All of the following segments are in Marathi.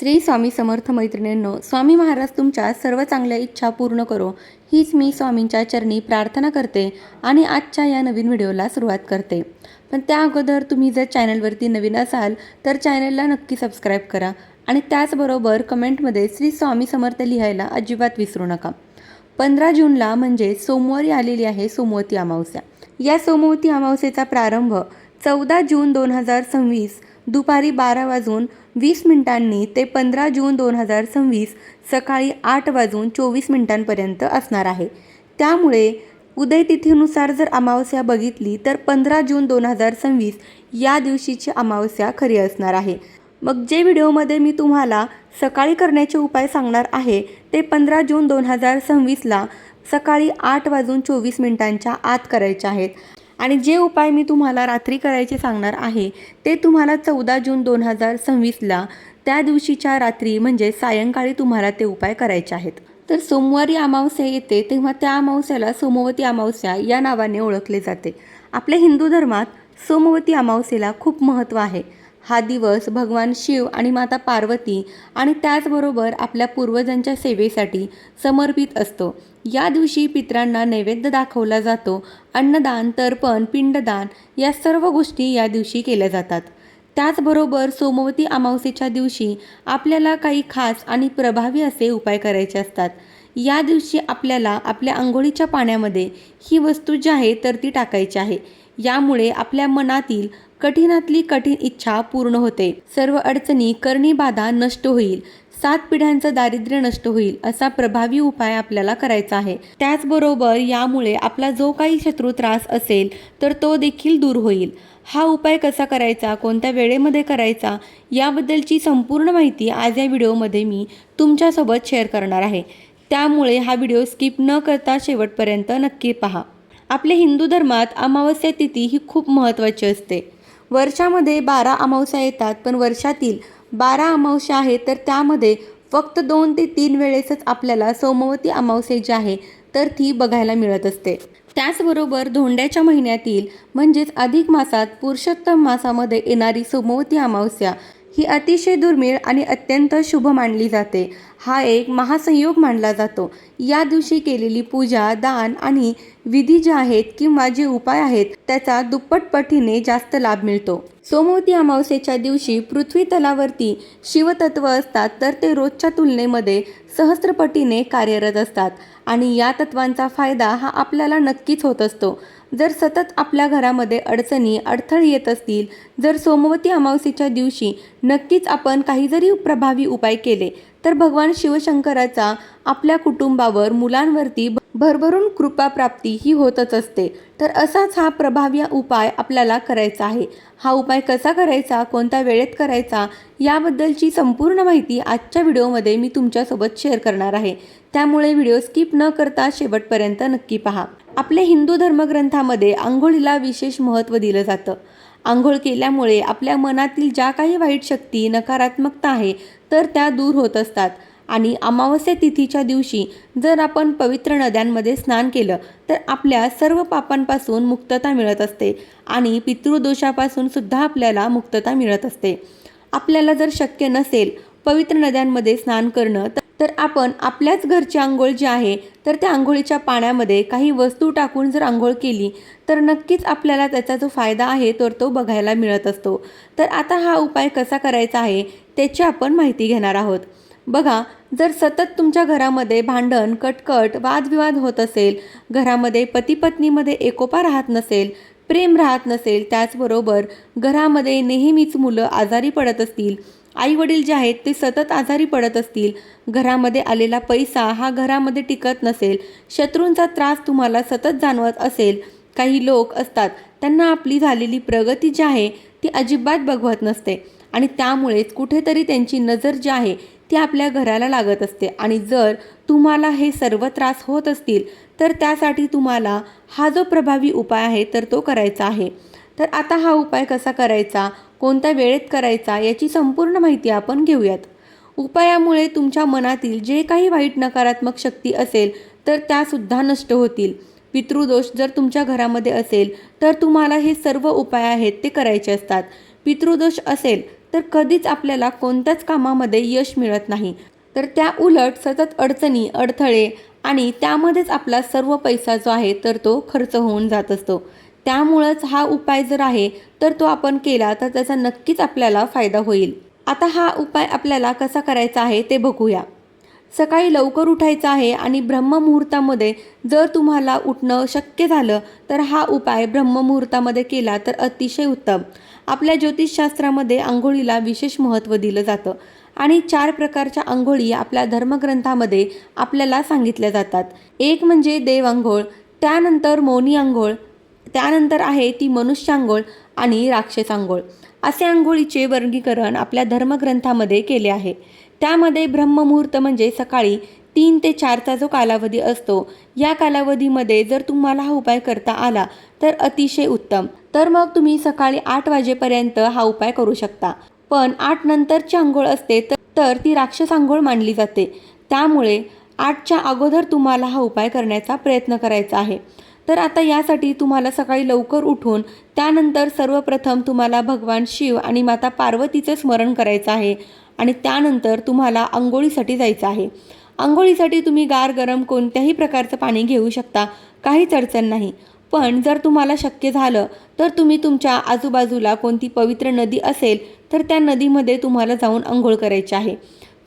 श्री स्वामी समर्थ मैत्रिणींनो, स्वामी महाराज तुमच्या सर्व चांगल्या इच्छा पूर्ण करो हीच मी स्वामींच्या चरणी प्रार्थना करते आणि आजच्या या नवीन व्हिडिओला सुरुवात करते। पण त्या अगोदर तुम्ही जर चॅनलवरती नवीन असाल तर चॅनलला नक्की सबस्क्राईब करा आणि त्याचबरोबर कमेंटमध्ये श्री स्वामी समर्थ लिहायला अजिबात विसरू नका। 15 जूनला म्हणजे सोमवारी आलेली आहे सोमवती अमावस्या। या सोमवती अमावस्येचा प्रारंभ 14 जून 2026 दुपारी 12:20 ते 15 जून 2026 सकाळी 8:24 असणार आहे। त्यामुळे उदयतिथीनुसार जर अमावस्या बघितली तर 15 जून 2026 या दिवशीची अमावस्या खरी असणार आहे। मग जे व्हिडिओमध्ये मी तुम्हाला सकाळी करण्याचे उपाय सांगणार आहे ते 15 जून 2026ला सकाळी 8:24 आत करायचे आहेत आणि जे उपाय मी तुम्हाला रात्री करायचे सांगणार आहे ते तुम्हाला 14 जून 2026ला त्या दिवशीच्या रात्री म्हणजे सायंकाळी तुम्हाला ते उपाय करायचे आहेत। तर सोमवारी अमावस्या येते तेव्हा त्या अमावस्याला सोमवती अमावस्या या नावाने ओळखले जाते। आपल्या हिंदू धर्मात सोमवती अमावस्येला खूप महत्त्व आहे। हा दिवस भगवान शिव आणि माता पार्वती आणि त्याचबरोबर आपल्या पूर्वजांच्या सेवेसाठी समर्पित असतो। या दिवशी पितरांना नैवेद्य दाखवला जातो। अन्नदान, तर्पण, पिंडदान या सर्व गोष्टी या दिवशी केल्या जातात। त्याचबरोबर सोमवती अमावस्येच्या दिवशी आपल्याला काही खास आणि प्रभावी असे उपाय करायचे असतात। या दिवशी आपल्याला आपल्या अंघोळीच्या पाण्यामध्ये ही वस्तू जी आहे तर ती टाकायची आहे। यामुळे आपल्या मनातील कठीणातली कठीण इच्छा पूर्ण होते, सर्व अडचणी करणी बाधा नष्ट होईल, 7 पिढ्यांचं दारिद्र्य नष्ट होईल असा प्रभावी उपाय आपल्याला करायचा आहे। त्याचबरोबर यामुळे आपला जो काही शत्रू त्रास असेल तर तो देखील दूर होईल। हा उपाय कसा करायचा, कोणत्या वेळेमध्ये करायचा याबद्दलची संपूर्ण माहिती आज या व्हिडिओमध्ये मी तुमच्यासोबत शेअर करणार आहे। त्यामुळे हा व्हिडिओ स्किप न करता शेवटपर्यंत नक्की पहा। आपल्या हिंदू धर्मात अमावस्या तिथी ही खूप महत्त्वाची असते। वर्षामध्ये 12 अमावस्या येतात, पण वर्षातील 12 अमावस्या आहेत तर त्यामध्ये फक्त 2 ते 3 वेळेसच आपल्याला सोमवती अमावस्या जी आहे तर ती बघायला मिळत असते। त्याचबरोबर धोंड्याच्या महिन्यातील म्हणजेच अधिक मासात पुरुषोत्तम मासामध्ये येणारी सोमवती अमावस्या ही अतिशय दुर्मिळ आणि अत्यंत शुभ मानली जाते। हा एक महासंयोग मानला जातो। या दिवशी केलेली पूजा, दान आणि विधी जे आहेत किंवा जे उपाय आहेत त्याचा दुप्पट पटीने जास्त लाभ मिळतो। सोमवती अमावस्येच्या दिवशी पृथ्वी तलावरती शिवतत्व असतात तर ते रोजच्या तुलनेमध्ये सहस्त्रपटीने कार्यरत असतात आणि या तत्वांचा फायदा हा आपल्याला नक्कीच होत असतो। जर सतत आपल्या घरामध्ये अडचणी अडथळे येत असतील, जर सोमवती अमावस्येच्या दिवशी नक्कीच आपण काही जरी प्रभावी उपाय केले तर भगवान शिवशंकराचा आपल्या कुटुंबावर, मुलांवरती भरभरून कृपा प्राप्ती ही होतच असते। तर असाच हा प्रभावी उपाय आपल्याला करायचा आहे। हा उपाय कसा करायचा, कोणत्या वेळेत करायचा याबद्दलची संपूर्ण माहिती आजच्या व्हिडिओमध्ये मी तुमच्यासोबत शेअर करणार आहे। त्यामुळे व्हिडिओ स्किप न करता शेवटपर्यंत नक्की पहा। आपल्या हिंदू धर्मग्रंथामध्ये आंघोळीला विशेष महत्त्व दिलं जातं। आंघोळ केल्यामुळे आपल्या मनातील ज्या काही वाईट शक्ती, नकारात्मकता आहे तर त्या दूर होत असतात आणि अमावस्या तिथीच्या दिवशी जर आपण पवित्र नद्यांमध्ये स्नान केलं तर आपल्या सर्व पापांपासून मुक्तता मिळत असते आणि पितृदोषापासून सुद्धा आपल्याला मुक्तता मिळत असते। आपल्याला जर शक्य नसेल पवित्र नद्यांमध्ये स्नान करणं तर आपण आपल्याच घरची आंघोळ जी आहे तर त्या आंघोळीच्या पाण्यामध्ये काही वस्तू टाकून जर आंघोळ केली तर नक्कीच आपल्याला त्याचा जो फायदा आहे तर तो बघायला मिळत असतो। तर आता हा उपाय कसा करायचा आहे त्याची आपण माहिती घेणार आहोत। बघा, जर सतत तुमच्या घरामध्ये भांडण, कटकट, वादविवाद होत असेल, घरामध्ये पती पत्नीमध्ये एकोपा राहत नसेल, प्रेम राहत नसेल, त्याचबरोबर घरामध्ये नेहमीच मुलं आजारी पडत असतील, आई वडील जे आहेत ते सतत आजारी पडत असतील, घरामध्ये आलेला पैसा हा घरामध्ये टिकत नसेल, शत्रूंचा त्रास तुम्हाला सतत जाणवत असेल, काही लोक असतात त्यांना आपली झालेली प्रगती जी आहे ती अजिबात बघवत नसते आणि त्यामुळेच कुठेतरी त्यांची नजर जी आहे ती आपल्या घराला लागत असते आणि जर तुम्हाला हे सर्व त्रास होत असतील तर त्यासाठी तुम्हाला हा जो प्रभावी उपाय आहे तर तो करायचा आहे। तर आता हा उपाय कसा करायचा, कोणत्या वेळेत करायचा याची संपूर्ण माहिती आपण घेऊयात। उपायामुळे तुमच्या मनातील जे काही वाईट नकारात्मक शक्ती असेल तर त्यासुद्धा नष्ट होतील। पितृदोष जर तुमच्या घरामध्ये असेल तर तुम्हाला हे सर्व उपाय आहेत ते करायचे असतात। पितृदोष असेल तर कधीच आपल्याला कोणत्याच कामामध्ये यश मिळत नाही, तर त्या उलट सतत अडचणी, अडथळे आणि त्यामध्येच आपला सर्व पैसा जो आहे तर तो खर्च होऊन जात असतो. त्यामुळंच हा उपाय जर आहे तर तो आपण केला तर त्याचा नक्कीच आपल्याला फायदा होईल. आता हा उपाय आपल्याला कसा करायचा आहे ते बघूया. सकाळी लवकर उठायचं आहे आणि ब्रह्ममुहूर्तामध्ये जर तुम्हाला उठणं शक्य झालं तर हा उपाय ब्रह्ममुहूर्तामध्ये केला तर अतिशय उत्तम. आपल्या ज्योतिषशास्त्रामध्ये अंघोळीला विशेष महत्त्व दिलं जातं आणि 4 प्रकारच्या अंघोळी आपल्या धर्मग्रंथामध्ये आपल्याला सांगितल्या जातात. एक म्हणजे देव अंघोळ, त्यानंतर मौनी अंघोळ, त्यानंतर आहे ती मनुष्य अंघोळ आणि राक्षस अंघोळ. असे अंघोळीचे वर्गीकरण आपल्या धर्मग्रंथामध्ये केले आहे. त्यामध्ये ब्रह्ममुहूर्त म्हणजे सकाळी 3 ते 4चा जो कालावधी असतो, या कालावधीमध्ये जर तुम्हाला हा उपाय करता आला तर अतिशय उत्तम. तर मग तुम्ही सकाळी 8 वाजेपर्यंत हा उपाय करू शकता. पण 8 नंतरची अंघोळ असते तर ती राक्षस अंघोळ मानली जाते. त्यामुळे 8च्या अगोदर तुम्हाला हा उपाय करण्याचा प्रयत्न करायचा आहे. तर आता यासाठी तुम्हाला सकाळी लवकर उठून त्यानंतर सर्वप्रथम तुम्हाला भगवान शिव आणि माता पार्वतीचं स्मरण करायचं आहे आणि त्यानंतर तुम्हाला अंघोळीसाठी जायचं आहे. अंघोळीसाठी तुम्ही गार गरम कोणत्याही प्रकारचं पाणी घेऊ शकता, काहीच अडचण नाही. पण जर तुम्हाला शक्य झालं तर तुम्ही तुमच्या आजूबाजूला कोणती पवित्र नदी असेल तर त्या नदीमध्ये तुम्हाला जाऊन अंघोळ करायची आहे.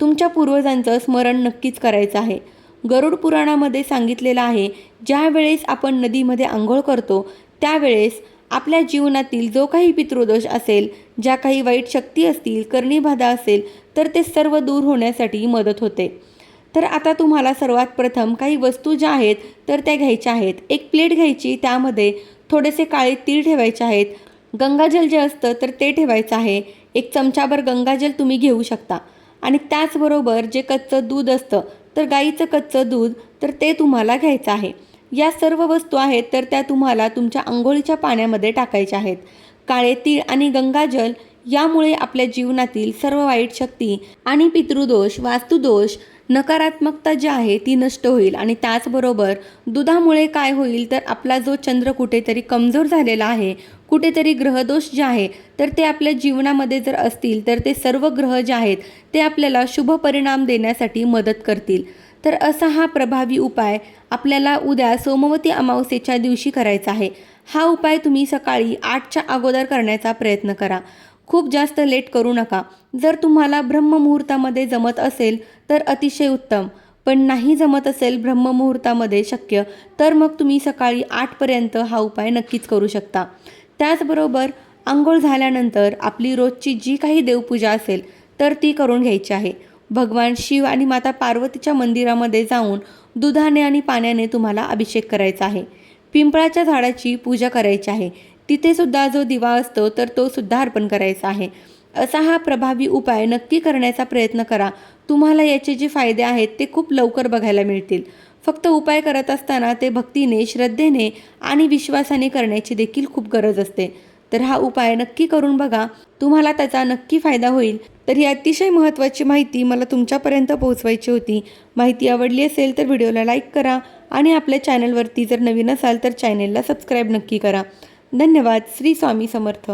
तुमच्या पूर्वजांचं स्मरण नक्कीच करायचं आहे. गरुड पुराणामध्ये सांगितलेलं आहे, ज्या वेळेस आपण नदीमध्ये अंघोळ करतो त्यावेळेस आपल्या जीवनातील जो काही पितृदोष असेल, ज्या काही वाईट शक्ती असतील, करणीबाधा असेल तर ते सर्व दूर होण्यासाठी मदत होते. तर आता तुम्हाला सर्वात प्रथम काही वस्तू ज्या आहेत तर त्या घ्यायच्या आहेत. एक प्लेट घ्यायची, त्यामध्ये थोडेसे काळे तीळ ठेवायचे आहेत. गंगाजल जे असतं तर ते ठेवायचं आहे. एक चमचाभर गंगाजल तुम्ही घेऊ शकता आणि त्याचबरोबर जे कच्चं दूध असतं तर गाईचं कच्चं दूध तर ते तुम्हाला घ्यायचं आहे. या सर्व वस्तू आहेत तर त्या तुम्हाला तुमच्या अंघोळीच्या पाण्यामध्ये टाकायच्या आहेत. काळे तीळ आणि गंगाजल यामुळे आपल्या जीवनातील सर्व वाईट शक्ती आणि पितृदोष, वास्तुदोष, नकारात्मकता जी आहे ती नष्ट होईल. आणि त्याचबरोबर दुधामुळे काय होईल तर आपला जो चंद्र कुठेतरी कमजोर झालेला आहे, कुठेतरी ग्रहदोष जे आहे तर ते आपल्या जीवनामध्ये जर असतील तर ते सर्व ग्रह जे आहेत ते आपल्याला शुभ परिणाम देण्यासाठी मदत करतील. तर असा हा प्रभावी उपाय आपल्याला उद्या सोमवती अमावस्येच्या दिवशी करायचा आहे. हा उपाय तुम्ही सकाळी 8च्या अगोदर करण्याचा प्रयत्न करा. खूप जास्त लेट करू नका. जर तुम्हाला ब्रह्ममुहूर्तामध्ये जमत असेल तर अतिशय उत्तम, पण नाही जमत असेल ब्रह्ममुहूर्तामध्ये शक्य तर मग तुम्ही सकाळी 8पर्यंत हा उपाय नक्कीच करू शकता. त्याचबरोबर अंघोळ झाल्यानंतर आपली रोजची जी काही देवपूजा असेल तर ती करून घ्यायची आहे. भगवान शिव आणि माता पार्वतीच्या मंदिरामध्ये जाऊन दुधाने आणि पाण्याने तुम्हाला अभिषेक करायचा आहे. पिंपळाच्या झाडाची पूजा करायची आहे. तिथे सुद्धा जो दिवा असतो तर तो सुद्धा अर्पण करायचा आहे. असा हा प्रभावी उपाय नक्की करण्याचा प्रयत्न करा. तुम्हाला याचे जे फायदे आहेत ते खूप लवकर बघायला मिळतील. फक्त उपाय करत असताना ते भक्तीने, श्रद्धेने आणि विश्वासाने करण्याची देखील खूप गरज असते. तर हा उपाय नक्की करून बघा, तुम्हाला त्याचा नक्की फायदा होईल. तर ही अतिशय महत्त्वाची माहिती मला तुमच्यापर्यंत पोहोचवायची होती. माहिती आवडली असेल तर व्हिडिओला लाईक करा आणि आपल्या चॅनलवरती जर नवीन असाल तर चॅनलला सबस्क्राईब नक्की करा. धन्यवाद. श्री स्वामी समर्थ.